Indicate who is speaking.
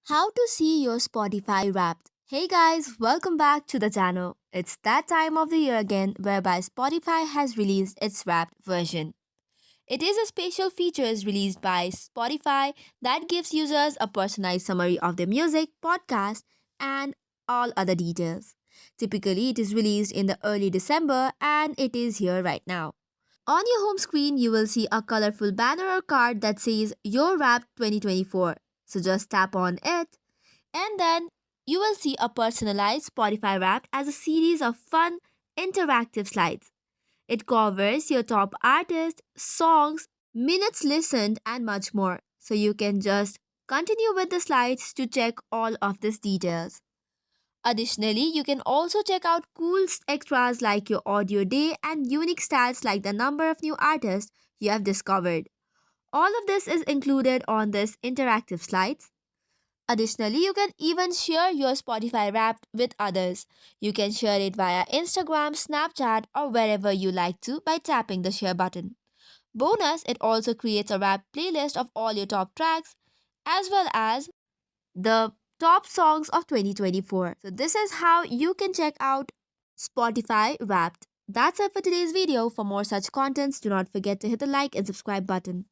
Speaker 1: How to see your Spotify Wrapped. Hey guys, welcome back to the channel. It's that time of the year again whereby Spotify has released its Wrapped version. It is a special features released by Spotify that gives users a personalized summary of their music, podcast, and all other details. Typically, it is released in the early December and it is here right now. On your home screen, you will see a colorful banner or card that says Your Wrapped 2024. So just tap on it and then you will see a personalized Spotify Wrapped as a series of fun, interactive slides. It covers your top artists, songs, minutes listened, and much more. So you can just continue with the slides to check all of these details. Additionally, you can also check out cool extras like your audio day and unique stats like the number of new artists you have discovered. All of this is included on this interactive slides. Additionally, you can even share your Spotify Wrapped with others. You can share it via Instagram, Snapchat, or wherever you like to by tapping the share button. Bonus, it also creates a Wrapped playlist of all your top tracks as well as the top songs of 2024. So, this is how you can check out Spotify Wrapped. That's it for today's video. For more such contents, do not forget to hit the like and subscribe button.